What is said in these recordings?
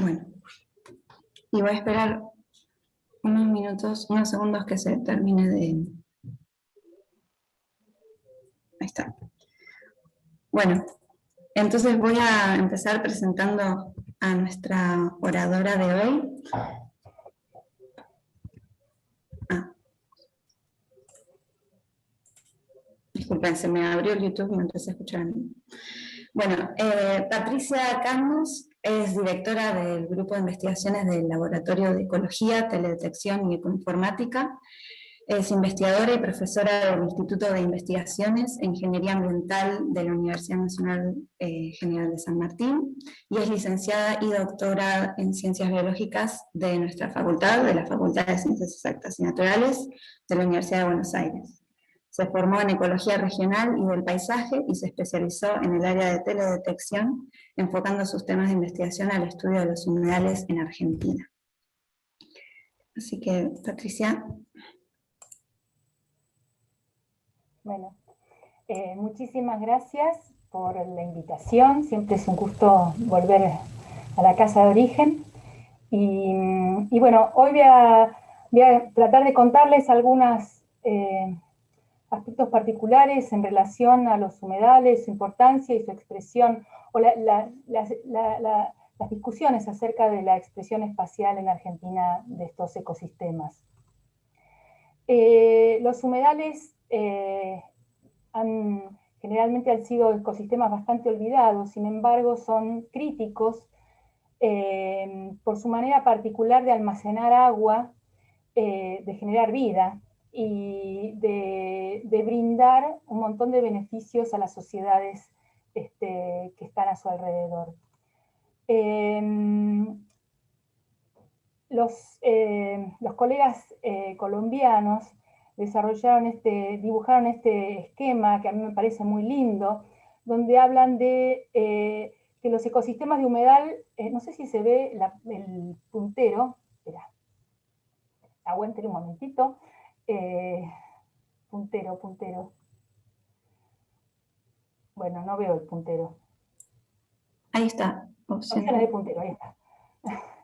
Bueno, y voy a esperar unos segundos que se termine de... Ahí está. Bueno, entonces voy a empezar presentando a nuestra oradora de hoy. Disculpen, se me abrió el YouTube y me empecé a escuchar a mí. Bueno, Patricia Camus es directora del Grupo de Investigaciones del Laboratorio de Ecología, Teledetección y Ecoinformática. Es investigadora y profesora del Instituto de Investigaciones e Ingeniería Ambiental de la Universidad Nacional General de San Martín y es licenciada y doctora en Ciencias Biológicas de nuestra facultad, de la Facultad de Ciencias Exactas y Naturales de la Universidad de Buenos Aires. Se formó en Ecología Regional y del Paisaje y se especializó en el área de teledetección, enfocando sus temas de investigación al estudio de los humedales en Argentina. Así que, Patricia. Bueno, muchísimas gracias por la invitación. Siempre es un gusto volver a la casa de origen. Y bueno, hoy voy a tratar de contarles algunos aspectos particulares en relación a los humedales, su importancia y su expresión, o las discusiones acerca de la expresión espacial en Argentina de estos ecosistemas. Los humedales generalmente han sido ecosistemas bastante olvidados, sin embargo son críticos por su manera particular de almacenar agua, de generar vida y de brindar un montón de beneficios a las sociedades que están a su alrededor. Los colegas colombianos dibujaron este esquema que a mí me parece muy lindo, donde hablan de que los ecosistemas de humedal, no sé si se ve el puntero, espera, aguanten un momentito, puntero, bueno, no veo el puntero. Ahí está, opciones de puntero, ahí está.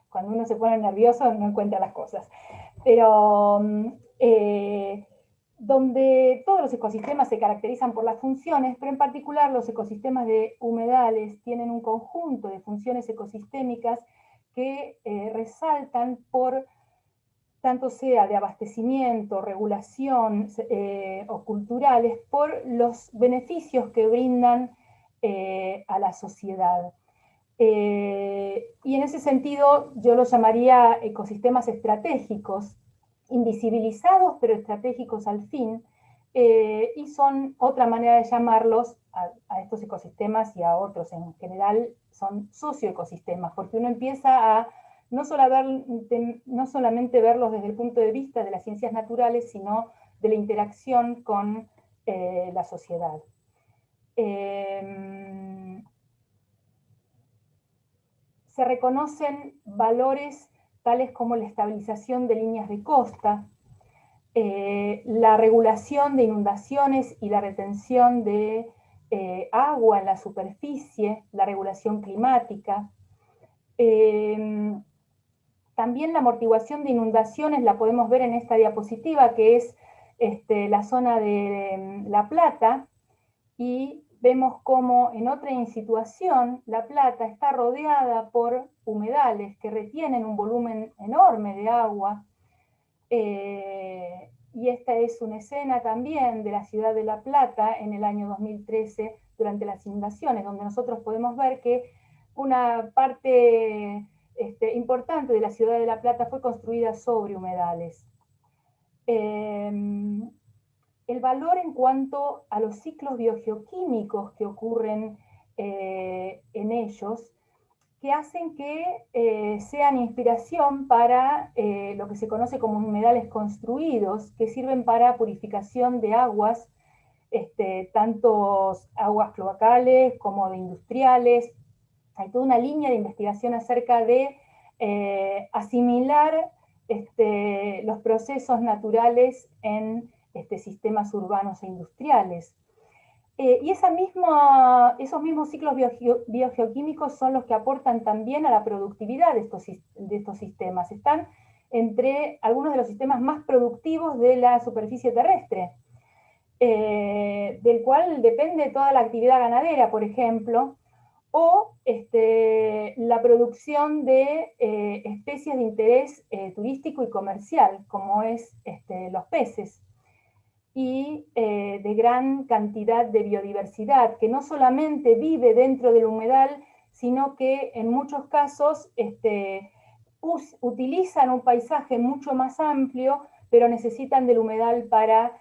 Cuando uno se pone nervioso no encuentra las cosas. Pero donde todos los ecosistemas se caracterizan por las funciones, pero en particular los ecosistemas de humedales tienen un conjunto de funciones ecosistémicas que resaltan por, tanto sea de abastecimiento, regulación o culturales, por los beneficios que brindan a la sociedad. Y en ese sentido yo los llamaría ecosistemas estratégicos, invisibilizados pero estratégicos al fin, y son otra manera de llamarlos a estos ecosistemas y a otros en general, son socioecosistemas, porque uno empieza a no solamente verlos desde el punto de vista de las ciencias naturales, sino de la interacción con la sociedad. Se reconocen valores tales como la estabilización de líneas de costa, la regulación de inundaciones y la retención de agua en la superficie, la regulación climática. También la amortiguación de inundaciones la podemos ver en esta diapositiva, que es la zona de La Plata, y vemos cómo en otra situación La Plata está rodeada por humedales que retienen un volumen enorme de agua, y esta es una escena también de la ciudad de La Plata en el año 2013 durante las inundaciones, donde nosotros podemos ver que una parte importante de la ciudad de La Plata fue construida sobre humedales. El valor en cuanto a los ciclos biogeoquímicos que ocurren en ellos, que hacen que sean inspiración para lo que se conoce como humedales construidos, que sirven para purificación de aguas, tanto aguas cloacales como de industriales. Hay toda una línea de investigación acerca de asimilar los procesos naturales en sistemas urbanos e industriales. Y esos mismos ciclos biogeoquímicos son los que aportan también a la productividad de estos sistemas. Están entre algunos de los sistemas más productivos de la superficie terrestre, del cual depende toda la actividad ganadera, por ejemplo, o la producción de especies de interés turístico y comercial, como es los peces, y de gran cantidad de biodiversidad, que no solamente vive dentro del humedal, sino que en muchos casos utilizan un paisaje mucho más amplio, pero necesitan del humedal para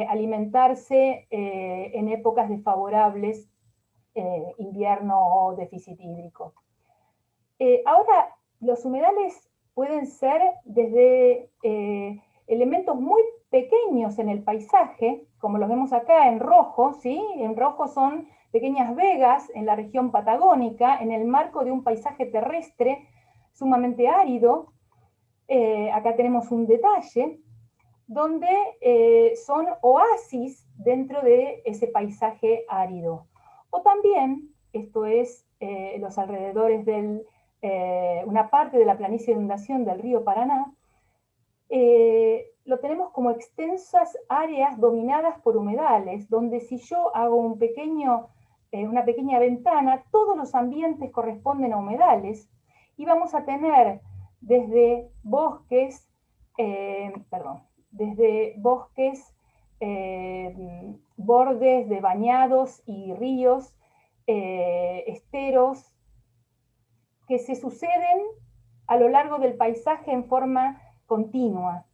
alimentarse en épocas desfavorables, invierno o déficit hídrico. Ahora, los humedales pueden ser desde elementos muy pequeños en el paisaje, como los vemos acá en rojo, ¿sí? En rojo son pequeñas vegas en la región patagónica, en el marco de un paisaje terrestre sumamente árido. Acá tenemos un detalle, donde son oasis dentro de ese paisaje árido. O también, esto es los alrededores de una parte de la planicie de inundación del río Paraná, lo tenemos como extensas áreas dominadas por humedales, donde si yo hago una pequeña ventana, todos los ambientes corresponden a humedales, y vamos a tener desde bosques, bordes de bañados y ríos, esteros, que se suceden a lo largo del paisaje en forma continua.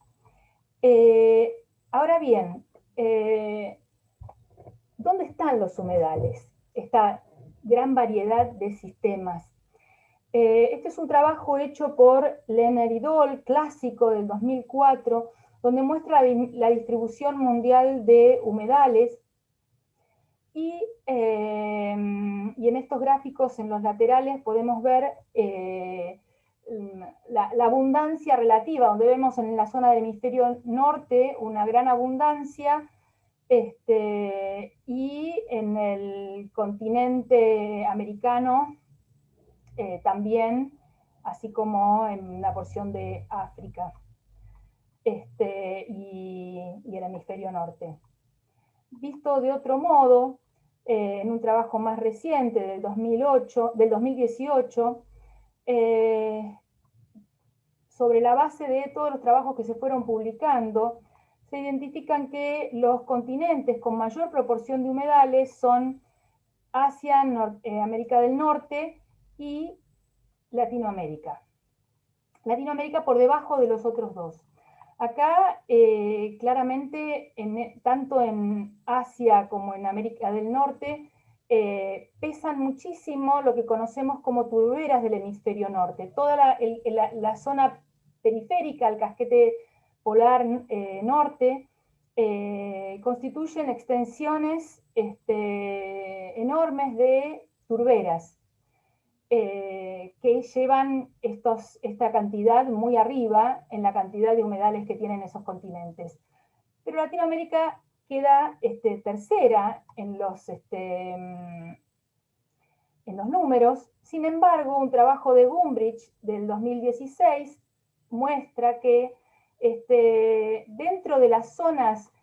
Ahora bien, ¿dónde están los humedales? Esta gran variedad de sistemas. Este es un trabajo hecho por Lennart y Doll, clásico del 2004, donde muestra la distribución mundial de humedales, y en estos gráficos en los laterales podemos ver la abundancia relativa, donde vemos en la zona del hemisferio norte una gran abundancia, y en el continente americano también, así como en la porción de África y el hemisferio norte. Visto de otro modo, en un trabajo más reciente del 2018, sobre la base de todos los trabajos que se fueron publicando, se identifican que los continentes con mayor proporción de humedales son Asia, América del Norte y Latinoamérica. Latinoamérica por debajo de los otros dos. Acá, claramente, tanto en Asia como en América del Norte, pesan muchísimo lo que conocemos como turberas del hemisferio norte. Toda la zona periférica al casquete polar norte constituyen extensiones enormes de turberas, que llevan esta cantidad muy arriba en la cantidad de humedales que tienen esos continentes. Pero Latinoamérica queda tercera en los números. Sin embargo, un trabajo de Gumbrich del 2016 muestra que dentro de las zonas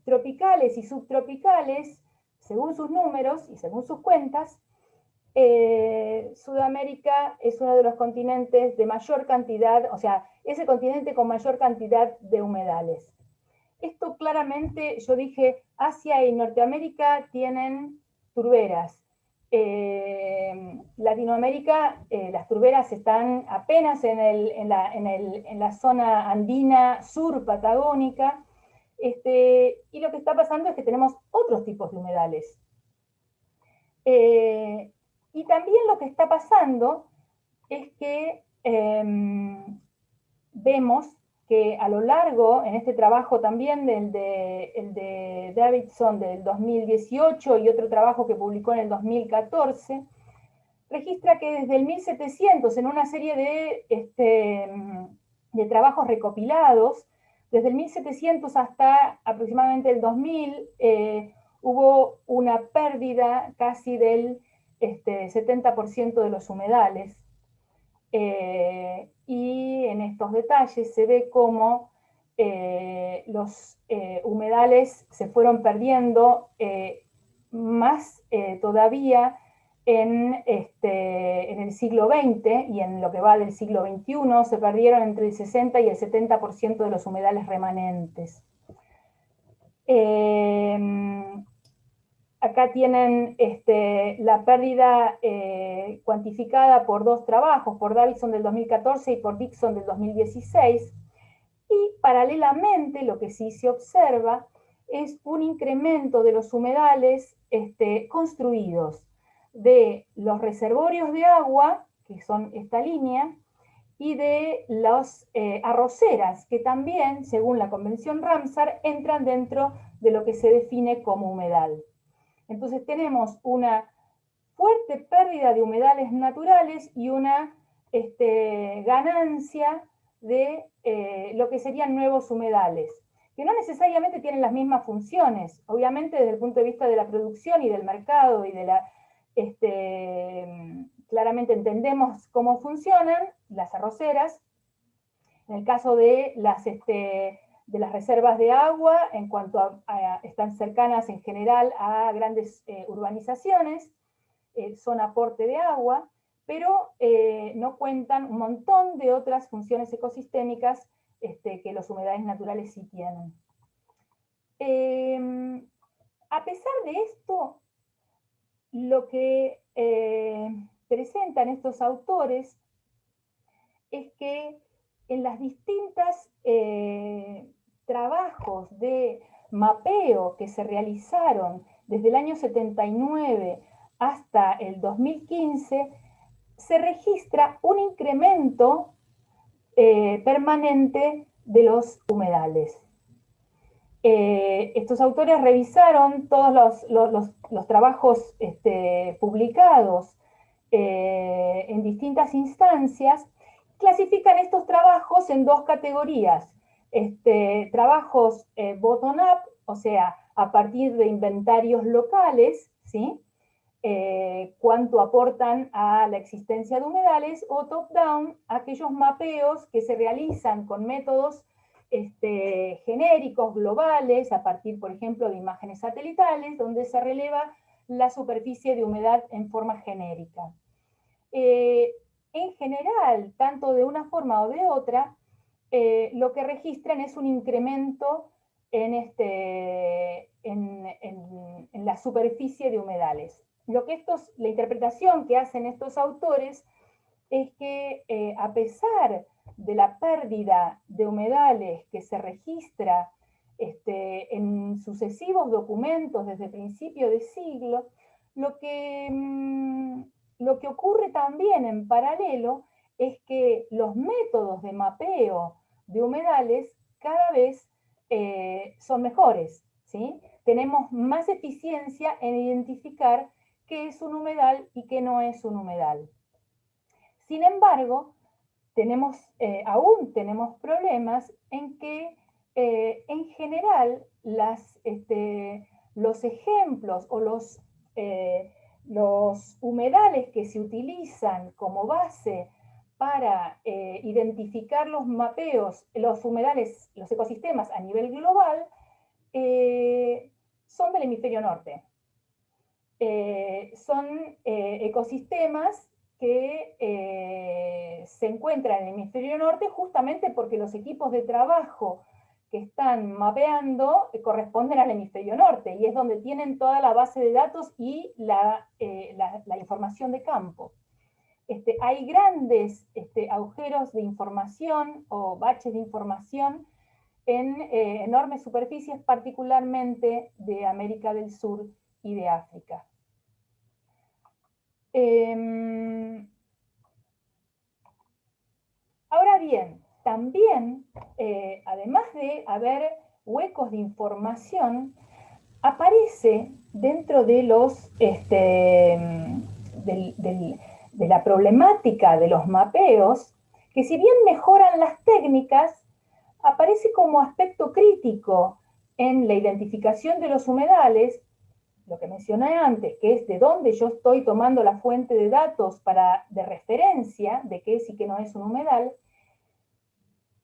tropicales y subtropicales, según sus números y según sus cuentas, Sudamérica es uno de los continentes de mayor cantidad, o sea, es el continente con mayor cantidad de humedales. Esto claramente, yo dije, Asia y Norteamérica tienen turberas. Latinoamérica, las turberas están apenas en la zona andina sur patagónica, y lo que está pasando es que tenemos otros tipos de humedales. Y también lo que está pasando es que vemos que a lo largo, en este trabajo también, el de Davidson del 2018 y otro trabajo que publicó en el 2014, registra que desde el 1700, en una serie de trabajos recopilados, desde el 1700 hasta aproximadamente el 2000, hubo una pérdida casi del 70% de los humedales. Y en estos detalles se ve cómo los humedales se fueron perdiendo más todavía en el siglo XX y en lo que va del siglo XXI se perdieron entre el 60 y el 70% de los humedales remanentes. Acá tienen la pérdida cuantificada por dos trabajos, por Davidson del 2014 y por Dixon del 2016, y paralelamente lo que sí se observa es un incremento de los humedales construidos, de los reservorios de agua, que son esta línea, y de las arroceras, que también, según la Convención Ramsar, entran dentro de lo que se define como humedal. Entonces tenemos una fuerte pérdida de humedales naturales y una ganancia de lo que serían nuevos humedales, que no necesariamente tienen las mismas funciones. Obviamente desde el punto de vista de la producción y del mercado y de la... claramente entendemos cómo funcionan las arroceras. En el caso de las reservas de agua, en cuanto están cercanas en general a grandes urbanizaciones, son aporte de agua, pero no cuentan un montón de otras funciones ecosistémicas que los humedales naturales sí tienen. A pesar de esto, lo que presentan estos autores es que en las distintas trabajos de mapeo que se realizaron desde el año 79 hasta el 2015, se registra un incremento permanente de los humedales. Estos autores revisaron todos los trabajos publicados en distintas instancias, clasifican estos trabajos en dos categorías. Trabajos bottom-up, o sea, a partir de inventarios locales, ¿sí? Cuánto aportan a la existencia de humedales, o top-down, aquellos mapeos que se realizan con métodos genéricos, globales, a partir, por ejemplo, de imágenes satelitales, donde se releva la superficie de humedad en forma genérica. En general, tanto de una forma o de otra, lo que registran es un incremento en la superficie de humedales. La interpretación que hacen estos autores es que a pesar de la pérdida de humedales que se registra en sucesivos documentos desde principio de siglo, lo que ocurre también en paralelo es que los métodos de mapeo de humedales cada vez son mejores, ¿sí? Tenemos más eficiencia en identificar qué es un humedal y qué no es un humedal. Sin embargo, aún tenemos problemas en que, en general, los ejemplos o los humedales que se utilizan como base para identificar los mapeos, los humedales, los ecosistemas a nivel global, son del hemisferio norte. Son ecosistemas que se encuentran en el hemisferio norte justamente porque los equipos de trabajo que están mapeando corresponden al hemisferio norte, y es donde tienen toda la base de datos y la información de campo. Hay grandes agujeros de información o baches de información en enormes superficies, particularmente de América del Sur y de África. Ahora bien, también, además de haber huecos de información, aparece dentro de de la problemática de los mapeos, que si bien mejoran las técnicas, aparece como aspecto crítico en la identificación de los humedales lo que mencioné antes, que es de dónde yo estoy tomando la fuente de datos de referencia de qué es y qué no es un humedal,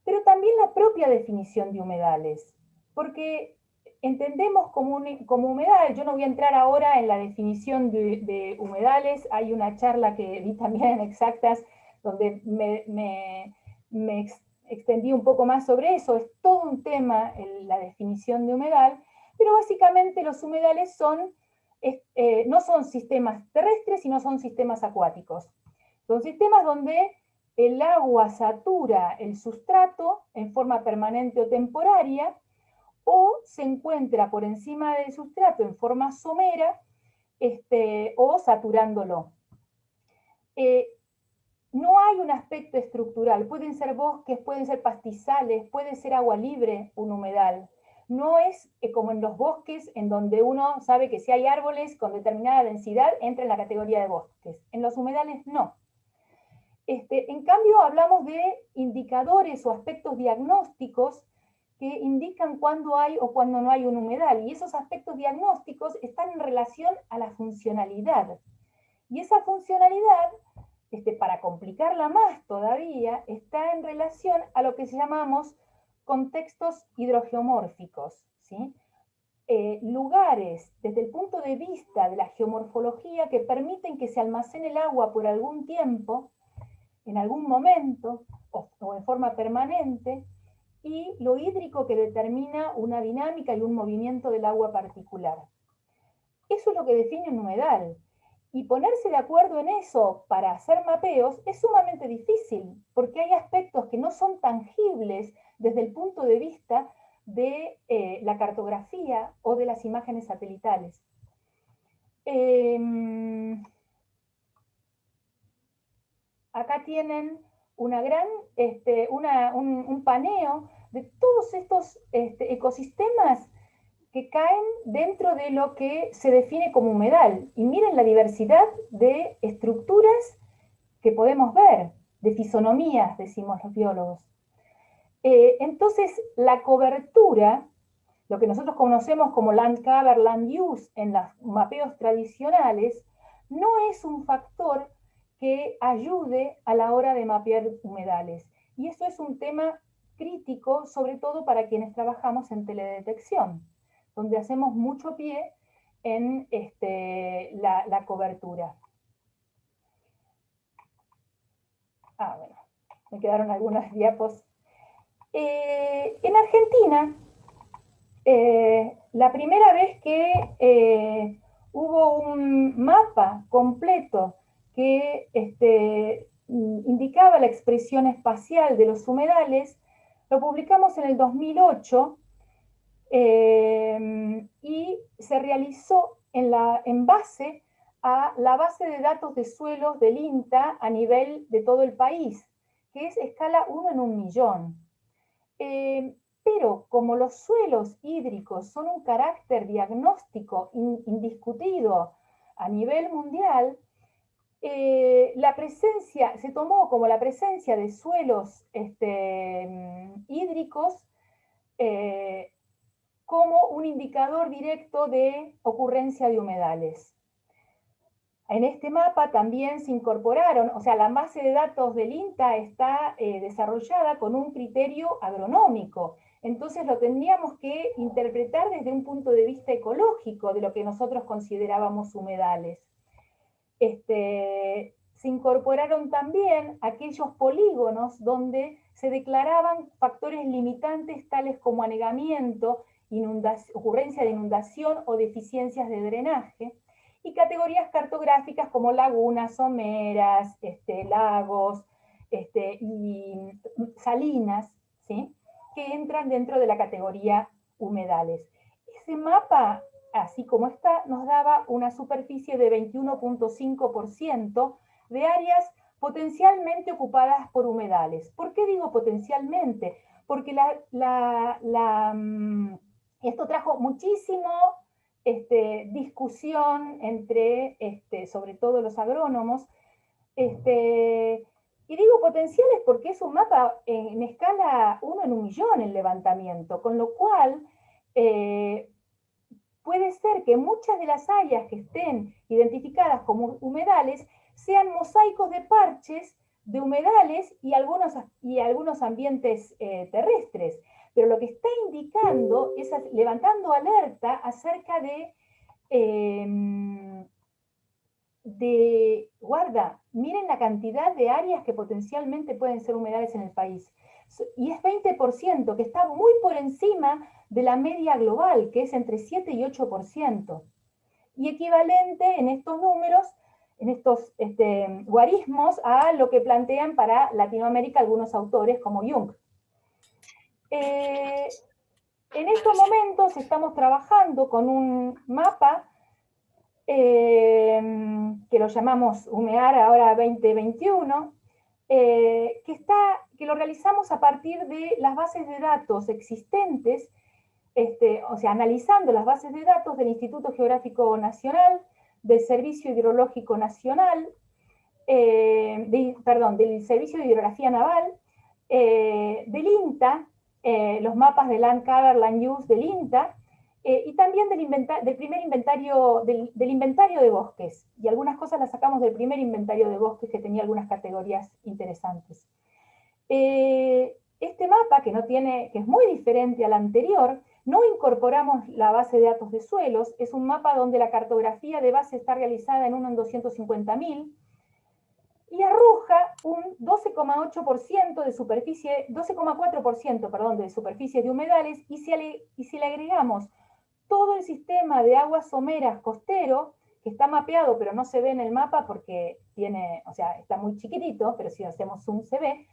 pero también la propia definición de humedales, porque entendemos como humedal, yo no voy a entrar ahora en la definición de humedales, hay una charla que vi también en Exactas, donde me extendí un poco más sobre eso, es todo un tema la definición de humedal, pero básicamente los humedales no son sistemas terrestres, sino son sistemas acuáticos. Son sistemas donde el agua satura el sustrato en forma permanente o temporaria, o se encuentra por encima del sustrato en forma somera, o saturándolo. No hay un aspecto estructural, pueden ser bosques, pueden ser pastizales, puede ser agua libre un humedal. No es como en los bosques, en donde uno sabe que si hay árboles con determinada densidad, entra en la categoría de bosques. En los humedales no. En cambio, hablamos de indicadores o aspectos diagnósticos que indican cuándo hay o cuándo no hay un humedal. Y esos aspectos diagnósticos están en relación a la funcionalidad. Y esa funcionalidad, para complicarla más todavía, está en relación a lo que llamamos contextos hidrogeomórficos, ¿sí? Lugares, desde el punto de vista de la geomorfología, que permiten que se almacene el agua por algún tiempo, en algún momento, o en forma permanente, y lo hídrico que determina una dinámica y un movimiento del agua particular. Eso es lo que define un humedal. Y ponerse de acuerdo en eso para hacer mapeos es sumamente difícil, porque hay aspectos que no son tangibles desde el punto de vista de la cartografía o de las imágenes satelitales. Acá tienen un paneo de todos estos ecosistemas que caen dentro de lo que se define como humedal. Y miren la diversidad de estructuras que podemos ver, de fisonomías, decimos los biólogos. Entonces, la cobertura, lo que nosotros conocemos como land cover, land use en los mapeos tradicionales, no es un factor que ayude a la hora de mapear humedales. Y eso es un tema crítico, sobre todo para quienes trabajamos en teledetección, donde hacemos mucho pie en la cobertura. Bueno, me quedaron algunas diapos. En Argentina, la primera vez que hubo un mapa completo que indicaba la expresión espacial de los humedales, lo publicamos en el 2008 y se realizó en base a la base de datos de suelos del INTA a nivel de todo el país, que es escala 1 en 1.000.000. Pero como los suelos hídricos son un carácter diagnóstico indiscutido a nivel mundial, se tomó como la presencia de suelos hídricos como un indicador directo de ocurrencia de humedales. En este mapa también se incorporaron, o sea, la base de datos del INTA está desarrollada con un criterio agronómico, entonces lo tendríamos que interpretar desde un punto de vista ecológico de lo que nosotros considerábamos humedales. Se incorporaron también aquellos polígonos donde se declaraban factores limitantes tales como anegamiento, ocurrencia de inundación o deficiencias de drenaje, y categorías cartográficas como lagunas, someras, lagos y salinas, ¿sí?, que entran dentro de la categoría humedales. Ese mapa, así como está, nos daba una superficie de 21.5% de áreas potencialmente ocupadas por humedales. ¿Por qué digo potencialmente? Porque esto trajo muchísimo discusión entre, sobre todo los agrónomos, y digo potenciales porque es un mapa en escala 1 en 1.000.000 el levantamiento, con lo cual puede ser que muchas de las áreas que estén identificadas como humedales sean mosaicos de parches de humedales y algunos ambientes terrestres. Pero lo que está indicando es levantando alerta acerca guarda, miren la cantidad de áreas que potencialmente pueden ser humedales en el país. Y es 20%, que está muy por encima de la media global, que es entre 7 y 8%. Y equivalente en estos números, en estos guarismos, a lo que plantean para Latinoamérica algunos autores como Jung. En estos momentos estamos trabajando con un mapa que lo llamamos Humear ahora 2021, que lo realizamos a partir de las bases de datos existentes, o sea, analizando las bases de datos del Instituto Geográfico Nacional, del Servicio Hidrológico Nacional, del Servicio de Hidrografía Naval, del INTA, los mapas de Land Cover, Land Use del INTA, y también del primer inventario, del inventario de bosques. Y algunas cosas las sacamos del primer inventario de bosques, que tenía algunas categorías interesantes. Este mapa, que es muy diferente al anterior, no incorporamos la base de datos de suelos, es un mapa donde la cartografía de base está realizada en 1 en 250.000, y arroja un 12,8% de superficie, 12,4%, perdón, de superficie de humedales, y si le agregamos todo el sistema de aguas someras costero, que está mapeado, pero no se ve en el mapa porque está muy chiquitito, pero si hacemos zoom se ve,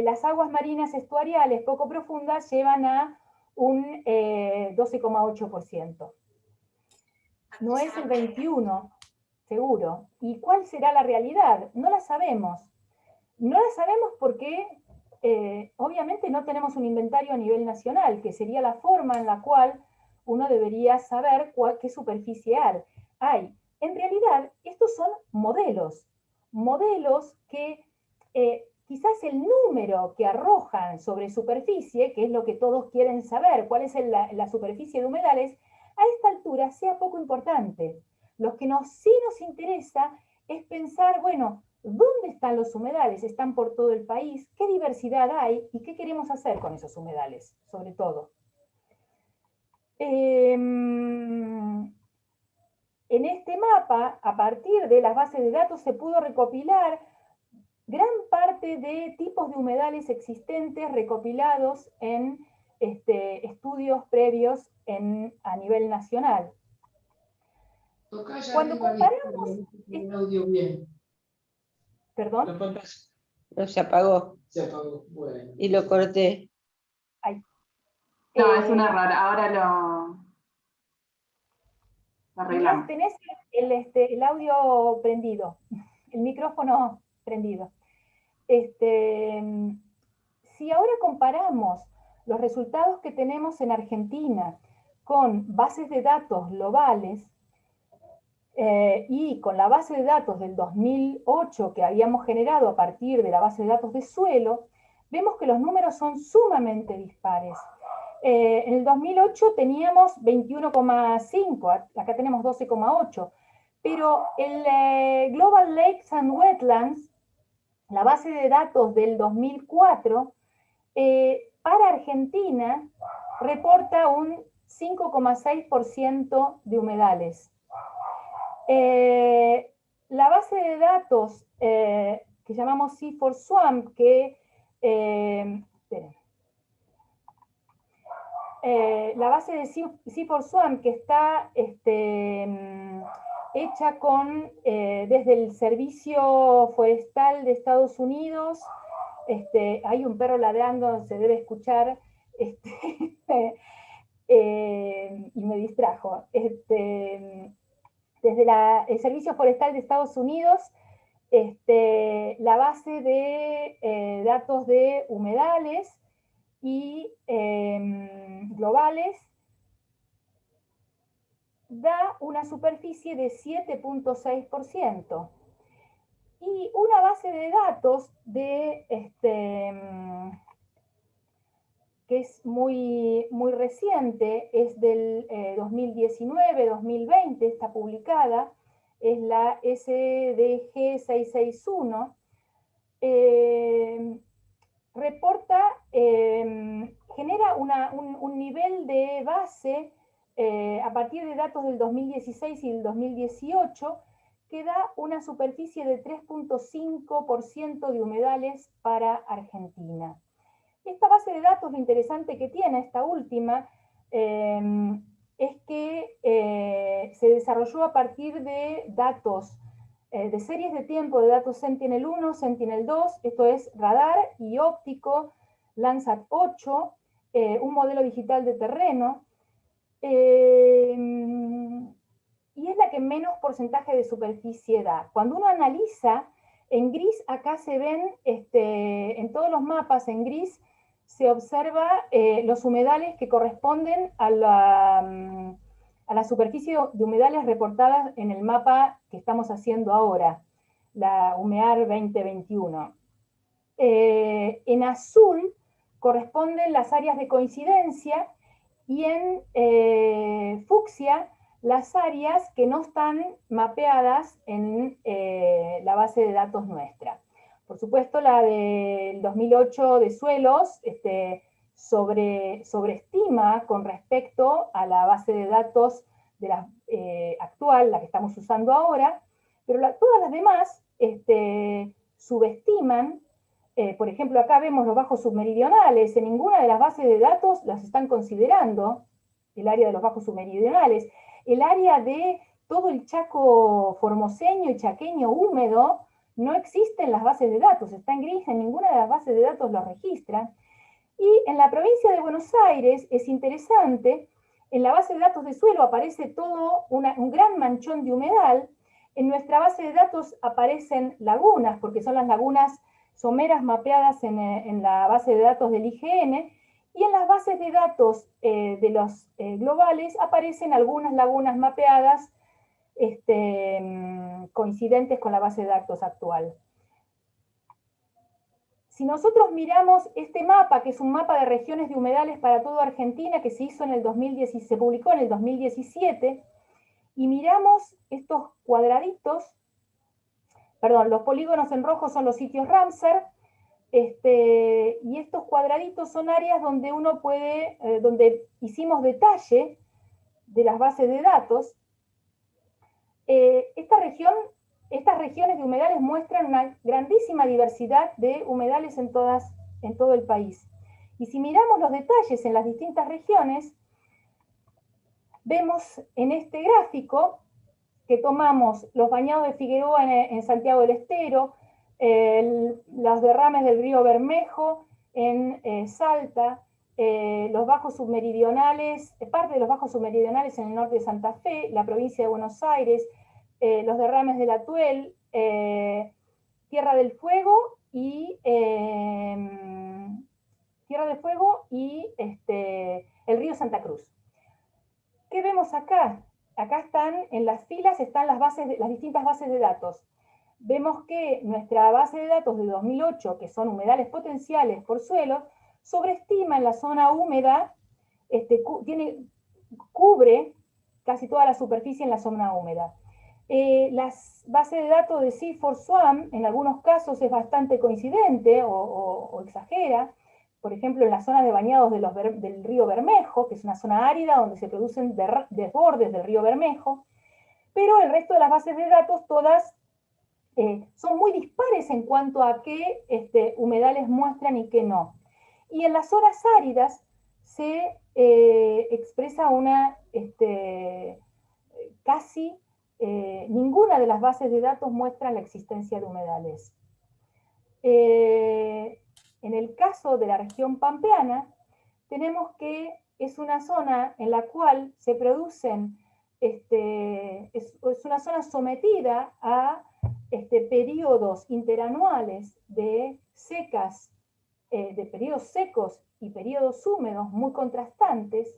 las aguas marinas estuariales poco profundas llevan a un 12,8%. No es el 21%, seguro. ¿Y cuál será la realidad? No la sabemos. No la sabemos porque obviamente no tenemos un inventario a nivel nacional, que sería la forma en la cual uno debería saber qué superficie hay. En realidad, estos son modelos que quizás el número que arrojan sobre superficie, que es lo que todos quieren saber, cuál es la superficie de humedales, a esta altura sea poco importante. Lo que sí nos interesa es pensar, bueno, ¿dónde están los humedales? ¿Están por todo el país? ¿Qué diversidad hay? ¿Y qué queremos hacer con esos humedales, sobre todo? En este mapa, a partir de las bases de datos, se pudo recopilar gran parte de tipos de humedales existentes recopilados en estudios previos a nivel nacional. Cuando comparamos... El audio bien. ¿Perdón? No, se apagó. Se apagó, bueno. Y lo corté. Ay. No, es un error. Ahora lo arreglamos. Tenés el audio prendido, el micrófono prendido. Si ahora comparamos los resultados que tenemos en Argentina con bases de datos globales, y con la base de datos del 2008 que habíamos generado a partir de la base de datos de suelo, vemos que los números son sumamente dispares. En el 2008 teníamos 21,5, acá tenemos 12,8, pero el Global Lakes and Wetlands, la base de datos del 2004, para Argentina reporta un 5,6% de humedales. La base de datos que llamamos Sea4Swamp, la base de Sea4Swamp, que está hecha desde el Servicio Forestal de Estados Unidos. Hay un perro ladrando, se debe escuchar, y me distrajo. Desde el Servicio Forestal de Estados Unidos, la base de datos de humedales y globales da una superficie de 7,6%. Y una base de datos que es muy reciente, es del 2019-2020, está publicada, es la SDG 661, reporta, genera un nivel de base a partir de datos del 2016 y del 2018, que da una superficie de 3.5% de humedales para Argentina. Esta base de datos, lo interesante que tiene, esta última, es que se desarrolló a partir de datos, de series de tiempo de datos Sentinel-1, Sentinel-2, esto es radar y óptico, Landsat 8, un modelo digital de terreno, y es la que menos porcentaje de superficie da. Cuando uno analiza, en gris acá se ven, en todos los mapas en gris, se observa los humedales que corresponden a la superficie de humedales reportadas en el mapa que estamos haciendo ahora, la Humear 2021. En azul corresponden las áreas de coincidencia y en fucsia las áreas que no están mapeadas en la base de datos nuestra. Por supuesto, la del 2008 de suelos sobreestima con respecto a la base de datos de la actual, la que estamos usando ahora, pero todas las demás subestiman. Por ejemplo, acá vemos los bajos submeridionales, en ninguna de las bases de datos las están considerando, el área de los bajos submeridionales. El área de todo el Chaco formoseño y chaqueño húmedo no existe en las bases de datos, está en gris, en ninguna de las bases de datos lo registran. Y en la provincia de Buenos Aires es interesante, en la base de datos de suelo aparece todo un gran manchón de humedal, en nuestra base de datos aparecen lagunas, porque son las lagunas someras mapeadas en la base de datos del IGN, y en las bases de datos de los globales aparecen algunas lagunas mapeadas coincidentes con la base de datos actual. Si nosotros miramos este mapa, que es un mapa de regiones de humedales para toda Argentina, que se hizo en el 2017, se publicó en el 2017, y miramos estos cuadraditos, perdón, los polígonos en rojo son los sitios Ramsar, y estos cuadraditos son áreas donde uno puede, donde hicimos detalle de las bases de datos. Estas regiones de humedales muestran una grandísima diversidad de humedales en todo el país. Y si miramos los detalles en las distintas regiones, vemos en este gráfico que tomamos los bañados de Figueroa en Santiago del Estero, los derrames del río Bermejo en Salta, los bajos submeridionales, parte de los bajos submeridionales en el norte de Santa Fe, la provincia de Buenos Aires, los derrames del Atuel, Tierra del Fuego y el río Santa Cruz. ¿Qué vemos acá? Acá están, en las filas están las distintas bases de datos. Vemos que nuestra base de datos de 2008, que son humedales potenciales por suelo, sobreestima en la zona húmeda, cubre casi toda la superficie en la zona húmeda. Las bases de datos de Sea4Swam, en algunos casos es bastante coincidente o exagera. Por ejemplo, en la zona de bañados del río Bermejo, que es una zona árida donde se producen desbordes del río Bermejo, pero el resto de las bases de datos todas son muy dispares en cuanto a qué humedales muestran y qué no. Y en las zonas áridas se expresa una casi ninguna de las bases de datos muestra la existencia de humedales. En el caso de la región pampeana, tenemos que es una zona en la cual se producen, es una zona sometida a periodos interanuales de secas, de periodos secos y periodos húmedos muy contrastantes,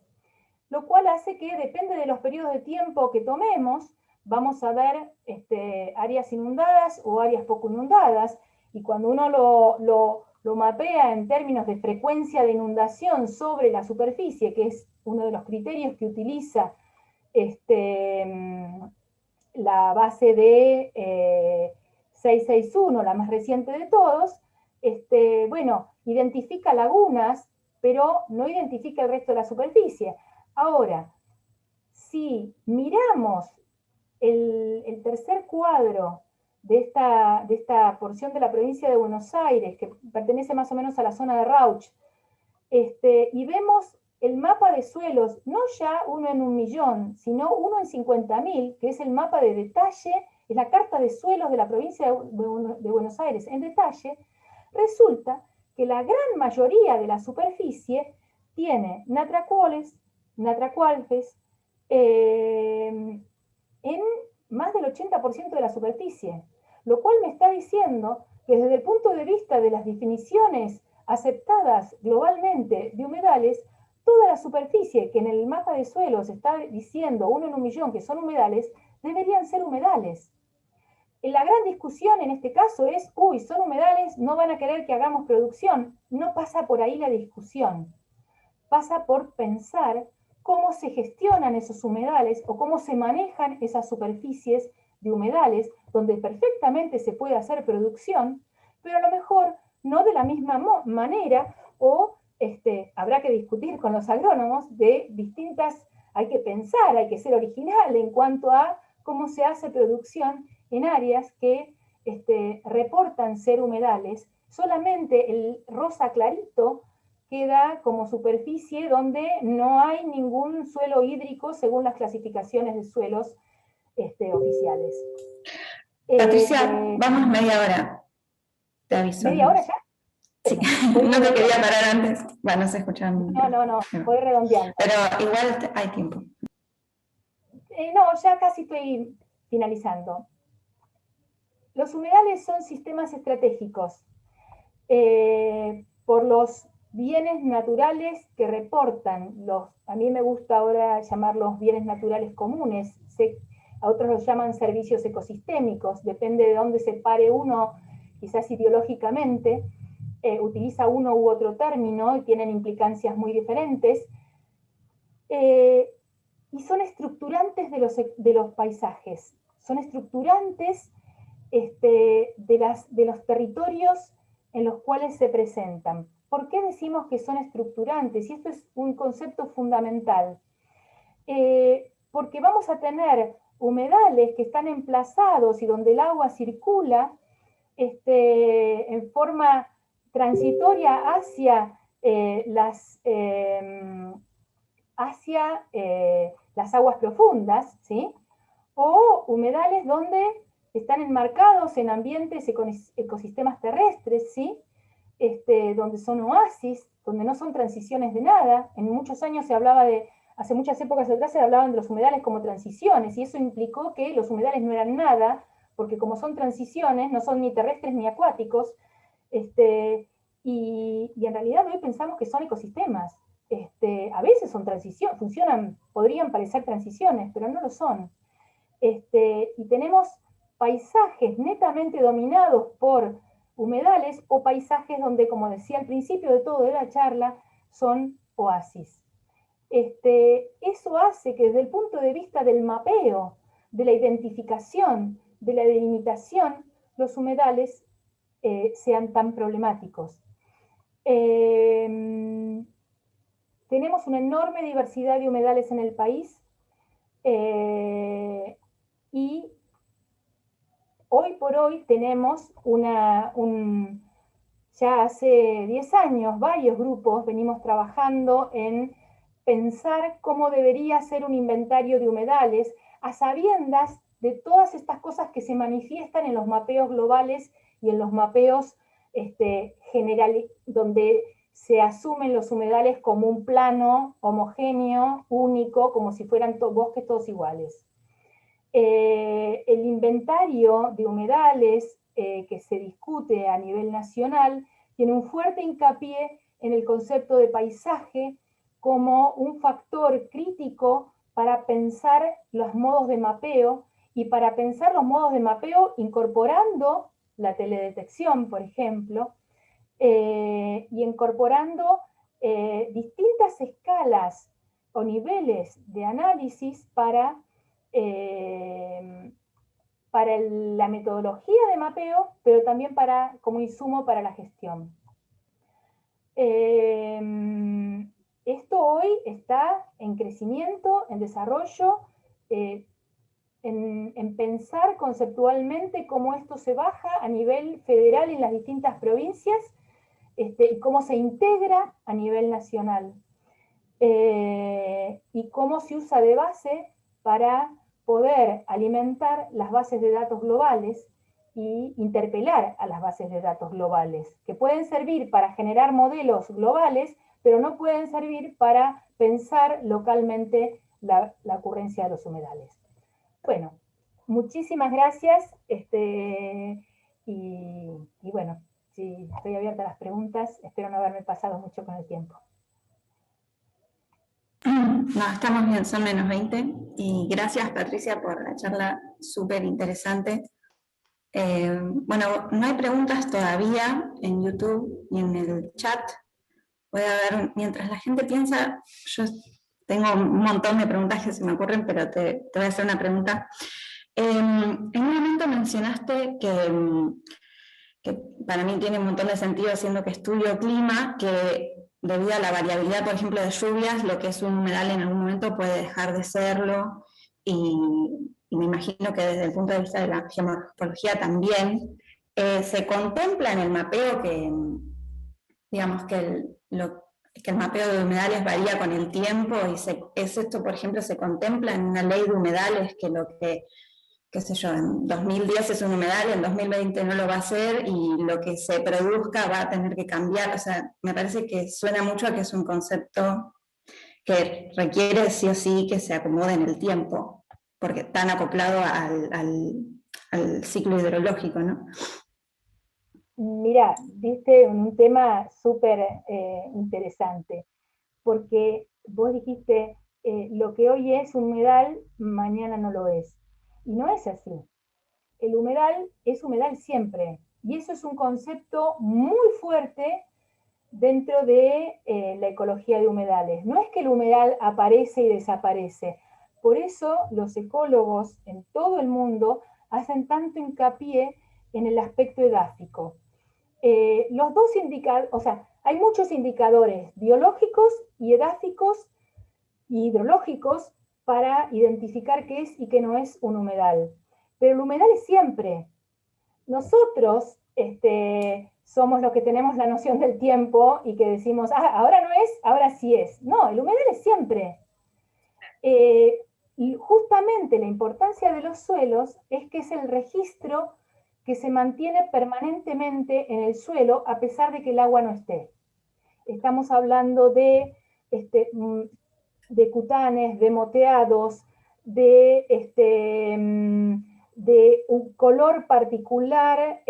lo cual hace que, depende de los periodos de tiempo que tomemos, vamos a ver áreas inundadas o áreas poco inundadas, y cuando uno lo lo mapea en términos de frecuencia de inundación sobre la superficie, que es uno de los criterios que utiliza la base de 661, la más reciente de todos, bueno, identifica lagunas, pero no identifica el resto de la superficie. Ahora, si miramos el tercer cuadro de esta porción de la provincia de Buenos Aires, que pertenece más o menos a la zona de Rauch, y vemos el mapa de suelos, no ya 1 en 1.000.000, sino 1 en 50.000, que es el mapa de detalle, es la carta de suelos de la provincia de Buenos Aires en detalle, resulta que la gran mayoría de la superficie tiene natracuales, natracualfes, en más del 80% de la superficie, lo cual me está diciendo que desde el punto de vista de las definiciones aceptadas globalmente de humedales, toda la superficie que en el mapa de suelos está diciendo 1 en 1.000.000 que son humedales, deberían ser humedales. La gran discusión en este caso es, uy, son humedales, no van a querer que hagamos producción. No pasa por ahí la discusión. Pasa por pensar cómo se gestionan esos humedales o cómo se manejan esas superficies de humedales, donde perfectamente se puede hacer producción, pero a lo mejor no de la misma manera, o habrá que discutir con los agrónomos de distintas, hay que pensar, hay que ser original en cuanto a cómo se hace producción en áreas que reportan ser humedales. Solamente el rosa clarito queda como superficie donde no hay ningún suelo hídrico según las clasificaciones de suelos oficiales. Patricia, vamos media hora. Te aviso. ¿Media hora ya? Sí, no te quería parar antes. Bueno, se escuchan. No, voy redondeando. Pero igual hay tiempo. No, ya casi estoy finalizando. Los humedales son sistemas estratégicos por los bienes naturales que reportan. A mí me gusta ahora llamarlos bienes naturales comunes. A otros los llaman servicios ecosistémicos. Depende de dónde se pare uno, quizás ideológicamente, utiliza uno u otro término y tienen implicancias muy diferentes. Y son estructurantes de los paisajes. Son estructurantes de los territorios en los cuales se presentan. ¿Por qué decimos que son estructurantes? Y esto es un concepto fundamental. Porque vamos a tener humedales que están emplazados y donde el agua circula en forma transitoria hacia las aguas profundas, ¿sí? O humedales donde están enmarcados en ambientes, ecosistemas terrestres, ¿sí? Donde son oasis, donde no son transiciones de nada. En muchos años se hablaba hace muchas épocas atrás se hablaban de los humedales como transiciones, y eso implicó que los humedales no eran nada, porque como son transiciones, no son ni terrestres ni acuáticos, y en realidad hoy pensamos que son ecosistemas. A veces son transiciones, podrían parecer transiciones, pero no lo son. Y tenemos paisajes netamente dominados por humedales o paisajes donde, como decía al principio de todo de la charla, son oasis. Eso hace que desde el punto de vista del mapeo, de la identificación, de la delimitación, los humedales sean tan problemáticos. Tenemos una enorme diversidad de humedales en el país y hoy por hoy tenemos ya hace 10 años, varios grupos venimos trabajando en pensar cómo debería ser un inventario de humedales, a sabiendas de todas estas cosas que se manifiestan en los mapeos globales y en los mapeos generales, donde se asumen los humedales como un plano homogéneo, único, como si fueran bosques todos iguales. El inventario de humedales que se discute a nivel nacional tiene un fuerte hincapié en el concepto de paisaje como un factor crítico para pensar los modos de mapeo, y para pensar los modos de mapeo incorporando la teledetección, por ejemplo, y incorporando distintas escalas o niveles de análisis para la metodología de mapeo, pero también como insumo para la gestión. Esto hoy está en crecimiento, en desarrollo, en pensar conceptualmente cómo esto se baja a nivel federal en las distintas provincias y cómo se integra a nivel nacional. Y cómo se usa de base para poder alimentar las bases de datos globales y interpelar a las bases de datos globales, que pueden servir para generar modelos globales, pero no pueden servir para pensar localmente la ocurrencia de los humedales. Bueno, muchísimas gracias, y bueno, sí, estoy abierta a las preguntas, espero no haberme pasado mucho con el tiempo. No, estamos bien, son menos 20. Y gracias, Patricia, por la charla súper interesante. Bueno, no hay preguntas todavía en YouTube y en el chat. Voy a ver, mientras la gente piensa, yo tengo un montón de preguntas que se me ocurren, pero te voy a hacer una pregunta. En un momento mencionaste que para mí tiene un montón de sentido, siendo que estudio clima, que debido a la variabilidad, por ejemplo, de lluvias, lo que es un humedal en algún momento puede dejar de serlo, y me imagino que desde el punto de vista de la geomorfología también, se contempla en el mapeo que, digamos, que el mapeo de humedales varía con el tiempo, y esto, por ejemplo, se contempla en una ley de humedales, que lo que, qué sé yo, en 2010 es un humedal, en 2020 no lo va a ser, y lo que se produzca va a tener que cambiar. O sea, me parece que suena mucho a que es un concepto que requiere sí o sí que se acomode en el tiempo, porque están acoplado al ciclo hidrológico, ¿no? Mira, diste un tema súper interesante, porque vos dijiste, lo que hoy es un humedal, mañana no lo es. Y no es así. El humedal es humedal siempre. Y eso es un concepto muy fuerte dentro de la ecología de humedales. No es que el humedal aparece y desaparece. Por eso los ecólogos en todo el mundo hacen tanto hincapié en el aspecto edáfico. Los dos indicadores, o sea, hay muchos indicadores biológicos y edáficos y hidrológicos para identificar qué es y qué no es un humedal. Pero el humedal es siempre. Nosotros somos los que tenemos la noción del tiempo y que decimos, ahora no es, ahora sí es. No, el humedal es siempre. Y justamente la importancia de los suelos es que es el registro que se mantiene permanentemente en el suelo a pesar de que el agua no esté. Estamos hablando de cutanes, de moteados, de un color particular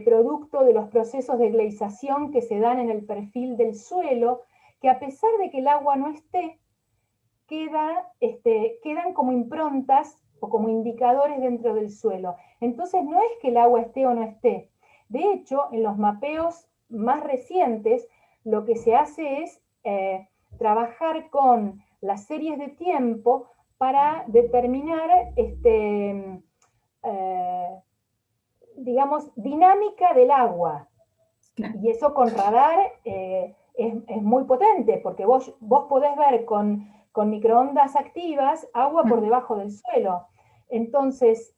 producto de los procesos de gleisación que se dan en el perfil del suelo, que a pesar de que el agua no esté, quedan como improntas o como indicadores dentro del suelo. Entonces no es que el agua esté o no esté. De hecho, en los mapeos más recientes, lo que se hace es trabajar con las series de tiempo para determinar, digamos, dinámica del agua. Y eso con radar es muy potente, porque vos podés ver con microondas activas agua por debajo del suelo. Entonces,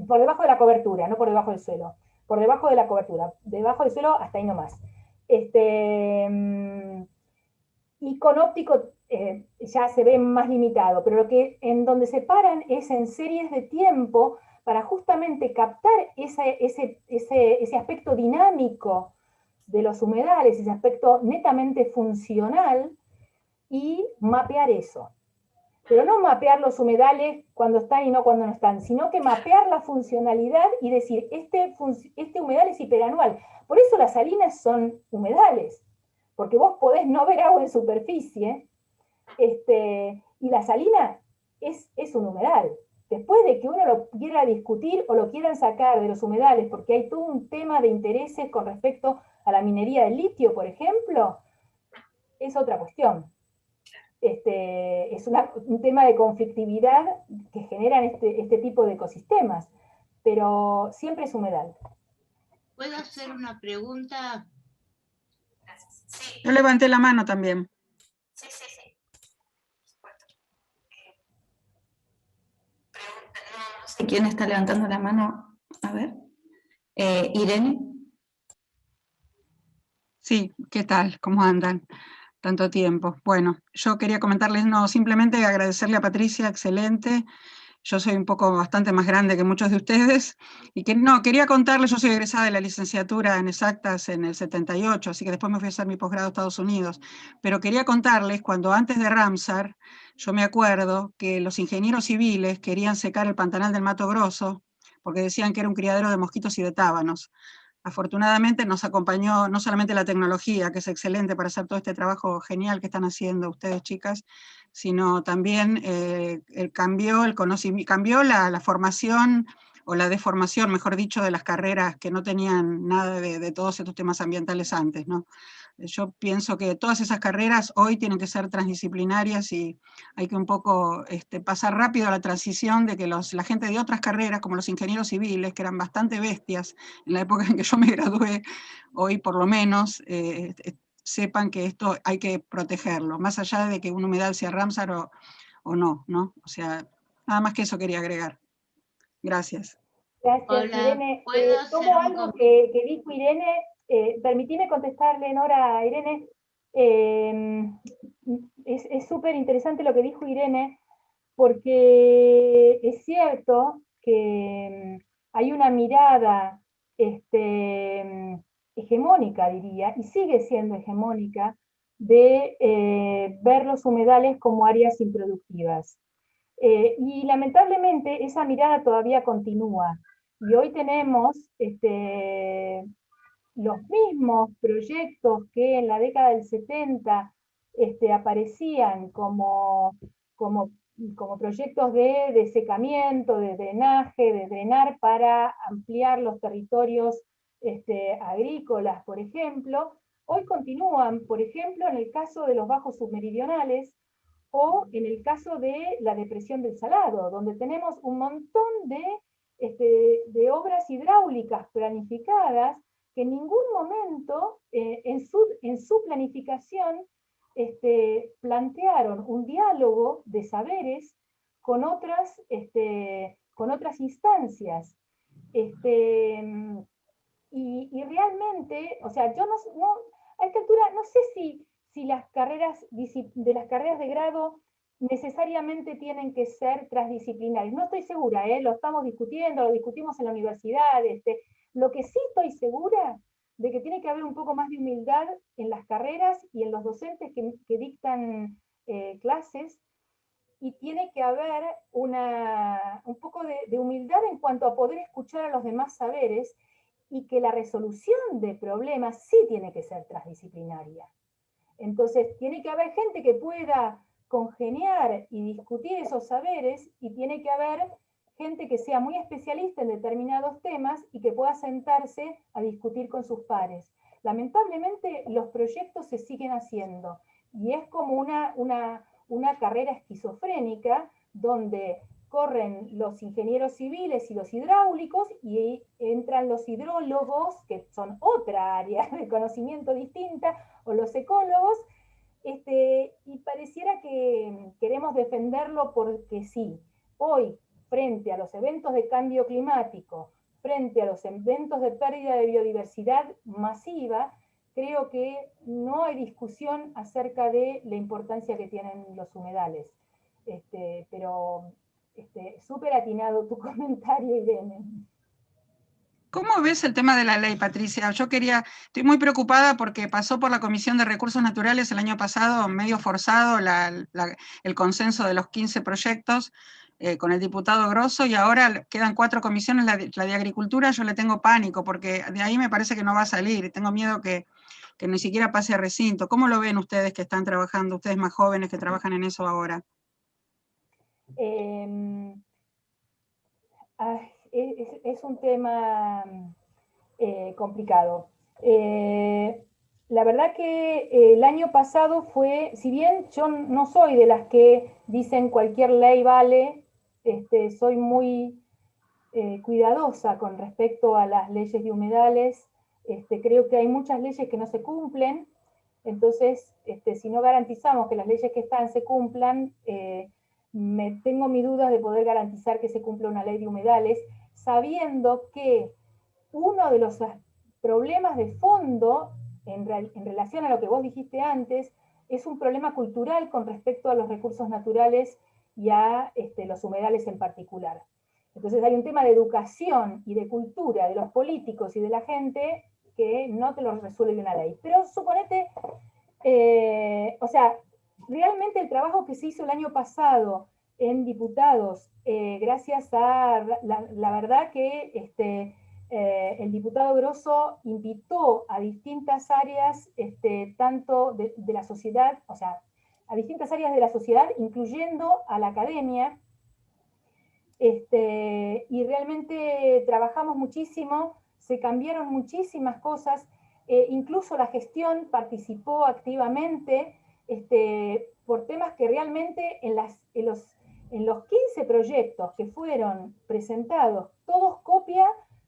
por debajo de la cobertura, no por debajo del suelo, por debajo de la cobertura, debajo del suelo hasta ahí nomás. Y con óptico ya se ve más limitado, pero en donde se paran es en series de tiempo para justamente captar ese aspecto dinámico de los humedales, ese aspecto netamente funcional, y mapear eso. Pero no mapear los humedales cuando están y no cuando no están, sino que mapear la funcionalidad y decir, este humedal es hiperanual. Por eso las salinas son humedales, porque vos podés no ver agua en superficie, y la salina es un humedal. después de que uno lo quiera discutir o lo quieran sacar de los humedales, porque hay todo un tema de intereses con respecto a la minería del litio, por ejemplo, es otra cuestión. Es un tema de conflictividad que generan este tipo de ecosistemas, pero siempre es humedal. ¿Puedo hacer una pregunta? Sí. Yo levanté la mano también. Sí. No sé quién está levantando la mano. A ver. Irene. Sí, ¿qué tal? ¿Cómo andan? Tanto tiempo. Bueno, yo quería comentarles, no, simplemente agradecerle a Patricia, excelente. Yo soy un poco bastante más grande que muchos de ustedes, y que no, quería contarles, yo soy egresada de la licenciatura en Exactas en el 78, así que después me fui a hacer mi posgrado a Estados Unidos, pero quería contarles, cuando antes de Ramsar, yo me acuerdo que los ingenieros civiles querían secar el Pantanal del Mato Grosso, porque decían que era un criadero de mosquitos y de tábanos. Afortunadamente nos acompañó no solamente la tecnología, que es excelente para hacer todo este trabajo genial que están haciendo ustedes, chicas, sino también cambió la formación o la deformación, mejor dicho, de las carreras que no tenían nada de todos estos temas ambientales antes, ¿no? Yo pienso que todas esas carreras hoy tienen que ser transdisciplinarias y hay que un poco pasar rápido a la transición de que la gente de otras carreras, como los ingenieros civiles, que eran bastante bestias en la época en que yo me gradué, hoy por lo menos sepan que esto hay que protegerlo, más allá de que un humedal sea Ramsar o no, ¿no? O sea, nada más que eso quería agregar. Gracias. Gracias, Hola, Irene. ¿puedo hacer Tomo un algo que dijo Irene, permitime contestarle, Nora, Irene. Es súper interesante lo que dijo Irene, porque es cierto que hay una mirada hegemónica, diría, y sigue siendo hegemónica, de ver los humedales como áreas improductivas. Y lamentablemente esa mirada todavía continúa. Y hoy tenemos los mismos proyectos que en la década del 70 aparecían como proyectos de desecamiento, de drenaje, de drenar para ampliar los territorios agrícolas, por ejemplo. Hoy continúan, por ejemplo, en el caso de los bajos submeridionales, o en el caso de la depresión del Salado, donde tenemos un montón de obras hidráulicas planificadas que en ningún momento en su planificación plantearon un diálogo de saberes con otras instancias. Y realmente, o sea, yo a esta altura no sé si las carreras de grado necesariamente tienen que ser transdisciplinarias. No estoy segura, lo estamos discutiendo, lo discutimos en la universidad. Lo que sí estoy segura de que tiene que haber un poco más de humildad en las carreras y en los docentes que dictan clases, y tiene que haber un poco de humildad en cuanto a poder escuchar a los demás saberes, y que la resolución de problemas sí tiene que ser transdisciplinaria. Entonces, tiene que haber gente que pueda congeniar y discutir esos saberes, y tiene que haber gente que sea muy especialista en determinados temas y que pueda sentarse a discutir con sus pares. Lamentablemente, los proyectos se siguen haciendo, y es como una carrera esquizofrénica donde corren los ingenieros civiles y los hidráulicos, y entran los hidrólogos, que son otra área de conocimiento distinta, o los ecólogos, y pareciera que queremos defenderlo porque sí. Hoy, frente a los eventos de cambio climático, frente a los eventos de pérdida de biodiversidad masiva, creo que no hay discusión acerca de la importancia que tienen los humedales. Pero súper atinado tu comentario, Irene. ¿Cómo ves el tema de la ley, Patricia? Estoy muy preocupada porque pasó por la Comisión de Recursos Naturales el año pasado, medio forzado, el consenso de los 15 proyectos con el diputado Grosso, y ahora quedan 4 comisiones, la de Agricultura. Yo le tengo pánico porque de ahí me parece que no va a salir, y tengo miedo que ni siquiera pase a recinto. ¿Cómo lo ven ustedes que están trabajando, ustedes más jóvenes que trabajan en eso ahora? Es un tema complicado. La verdad que el año pasado fue, si bien yo no soy de las que dicen cualquier ley vale, soy muy cuidadosa con respecto a las leyes de humedales. Creo que hay muchas leyes que no se cumplen, entonces si no garantizamos que las leyes que están se cumplan, tengo mis dudas de poder garantizar que se cumpla una ley de humedales, sabiendo que uno de los problemas de fondo en relación a lo que vos dijiste antes es un problema cultural con respecto a los recursos naturales y a los humedales en particular. Entonces hay un tema de educación y de cultura de los políticos y de la gente que no te lo resuelve una ley. Pero suponete, o sea, realmente el trabajo que se hizo el año pasado en diputados, gracias a la verdad que el diputado Grosso invitó a distintas áreas, tanto de la sociedad, o sea, a distintas áreas de la sociedad, incluyendo a la academia, y realmente trabajamos muchísimo, se cambiaron muchísimas cosas, incluso la gestión participó activamente por temas que realmente en los 15 proyectos que fueron presentados, todos copia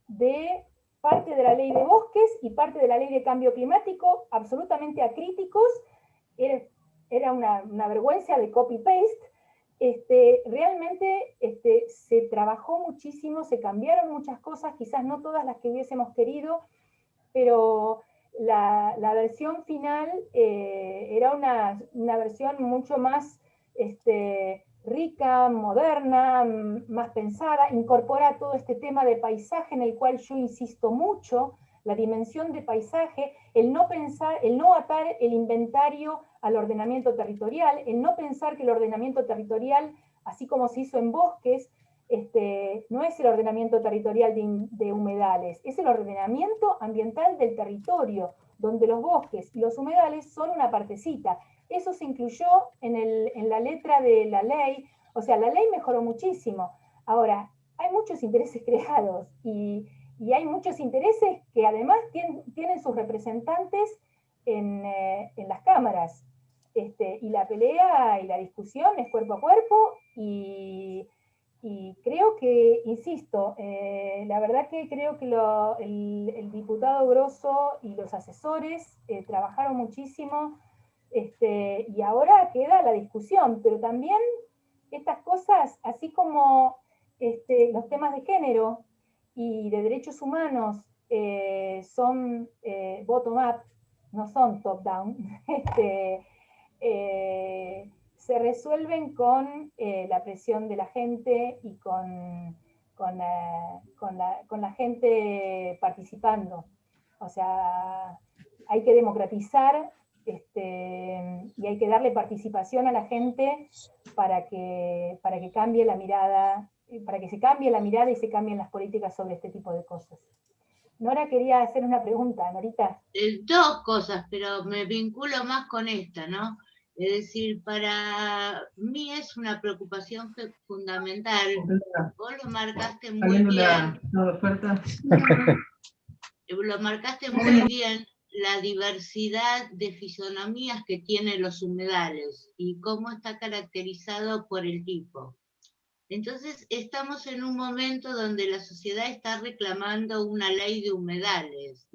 de parte de la ley de bosques y parte de la ley de cambio climático, absolutamente acríticos, era una vergüenza de copy-paste. Realmente se trabajó muchísimo, se cambiaron muchas cosas, quizás no todas las que hubiésemos querido, pero la versión final era una versión mucho más rica, moderna, más pensada, incorpora todo este tema de paisaje en el cual yo insisto mucho, la dimensión de paisaje, el no atar el inventario al ordenamiento territorial, el no pensar que el ordenamiento territorial, así como se hizo en bosques, no es el ordenamiento territorial de humedales, es el ordenamiento ambiental del territorio, donde los bosques y los humedales son una partecita. Eso se incluyó en la letra de la ley, o sea, la ley mejoró muchísimo. Ahora, hay muchos intereses creados y hay muchos intereses que además tienen sus representantes en las cámaras. Y la pelea y la discusión es cuerpo a cuerpo y creo que, insisto, la verdad que creo que el diputado Grosso y los asesores trabajaron muchísimo, y ahora queda la discusión, pero también estas cosas, así como los temas de género y de derechos humanos son bottom-up, no son top-down, se resuelven con la presión de la gente y con la gente participando. O sea, hay que democratizar y hay que darle participación a la gente para que cambie la mirada, para que se cambie la mirada y se cambien las políticas sobre este tipo de cosas. Nora quería hacer una pregunta, Norita. Dos cosas, pero me vinculo más con esta, ¿no? Es decir, para mí es una preocupación fundamental. Vos lo marcaste muy bien. Lo marcaste muy bien, la diversidad de fisonomías que tienen los humedales y cómo está caracterizado por el tipo. Entonces, estamos en un momento donde la sociedad está reclamando una ley de humedales,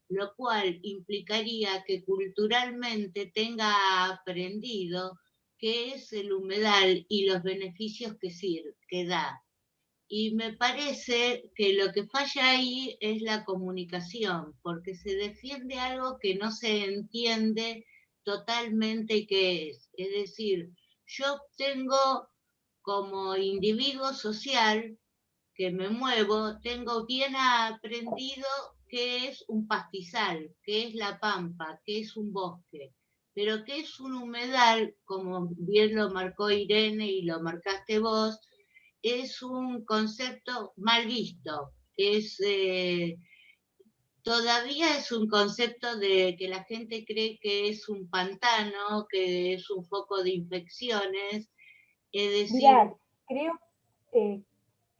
lo cual implicaría que culturalmente tenga aprendido qué es el humedal y los beneficios que da. Y me parece que lo que falla ahí es la comunicación, porque se defiende algo que no se entiende totalmente qué es. Es decir, yo tengo como individuo social que me muevo, tengo bien aprendido qué es un pastizal, qué es la pampa, qué es un bosque, pero qué es un humedal, como bien lo marcó Irene y lo marcaste vos, es un concepto mal visto, todavía es un concepto de que la gente cree que es un pantano, que es un foco de infecciones, es decir... Mirá,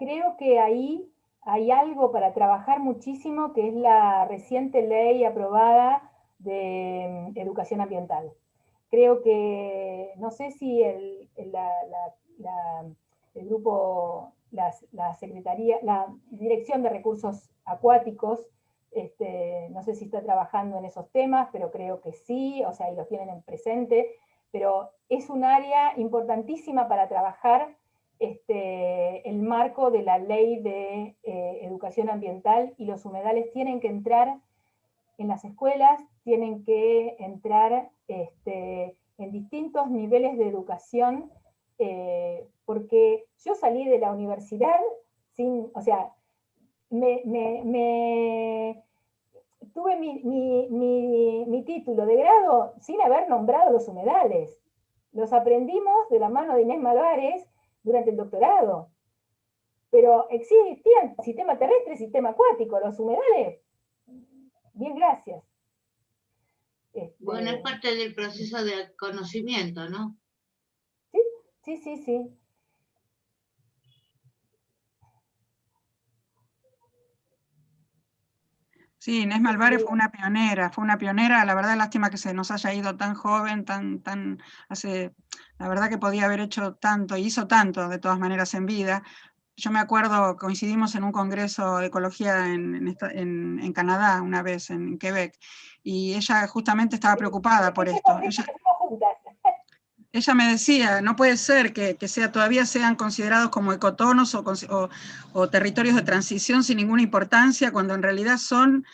creo que ahí hay algo para trabajar muchísimo, que es la reciente ley aprobada de educación ambiental. Creo que, no sé si el grupo, la Secretaría, la Dirección de Recursos Acuáticos, no sé si está trabajando en esos temas, pero creo que sí, o sea, y los tienen en presente, pero es un área importantísima para trabajar el marco de la ley de educación ambiental, y los humedales tienen que entrar en las escuelas, tienen que entrar en distintos niveles de educación, porque yo salí de la universidad sin, o sea, tuve mi título de grado sin haber nombrado los humedales. Los aprendimos de la mano de Inés Malvares durante el doctorado. Pero existían sistema terrestre y sistema acuático. Los humedales, bien, gracias. Bueno, es parte del proceso de conocimiento, ¿no? Sí. Sí, Inés Malvares fue una pionera, la verdad lástima que se nos haya ido tan joven, la verdad que podía haber hecho tanto, y hizo tanto de todas maneras en vida. Yo me acuerdo, coincidimos en un congreso de ecología en Canadá una vez, en Quebec, y ella justamente estaba preocupada por esto. Ella me decía, no puede ser que todavía sean considerados como ecotonos o territorios de transición sin ninguna importancia, cuando en realidad son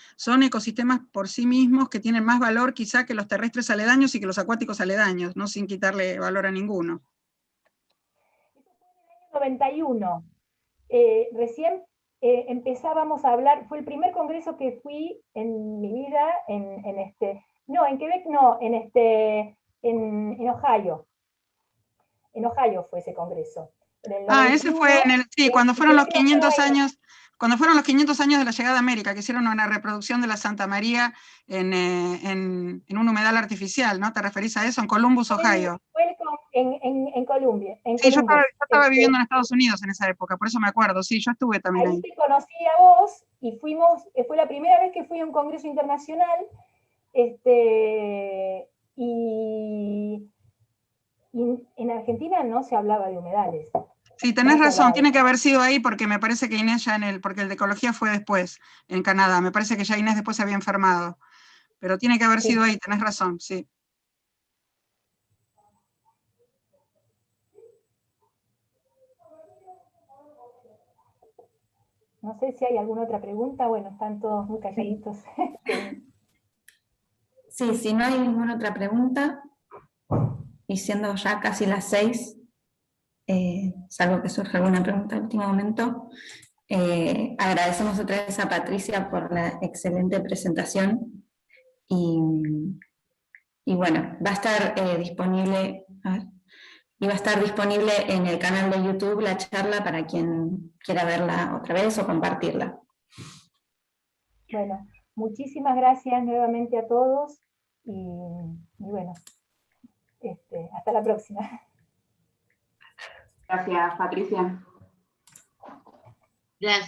ecosistemas por sí mismos que tienen más valor quizá que los terrestres aledaños y que los acuáticos aledaños, no sin quitarle valor a ninguno. Eso fue en el año 91. Recién empezábamos a hablar, fue el primer congreso que fui en mi vida no, en Quebec no, en Ohio. En Ohio fue ese congreso. Ese fue cuando fueron los 500 años. Cuando fueron los 500 años de la llegada a América, que hicieron una reproducción de la Santa María en un humedal artificial, ¿no? ¿Te referís a eso? En Columbus, Ohio. En Columbia. Sí, yo estaba viviendo en Estados Unidos en esa época, por eso me acuerdo. Sí, yo estuve también ahí. Ahí te conocí a vos y fue la primera vez que fui a un congreso internacional, y en Argentina no se hablaba de humedales. Sí, tenés razón, tiene que haber sido ahí, porque me parece que Inés porque el de ecología fue después, en Canadá, me parece que ya Inés después se había enfermado, pero tiene que haber sido ahí, tenés razón, sí. No sé si hay alguna otra pregunta, bueno, están todos muy calladitos. Sí, si no hay ninguna otra pregunta, y siendo ya casi las 6, salvo que surja alguna pregunta en último momento, agradecemos otra vez a Patricia por la excelente presentación, y bueno, va a estar disponible, en el canal de YouTube la charla para quien quiera verla otra vez o compartirla. Bueno, muchísimas gracias nuevamente a todos, y bueno, hasta la próxima. Gracias, Patricia. Gracias.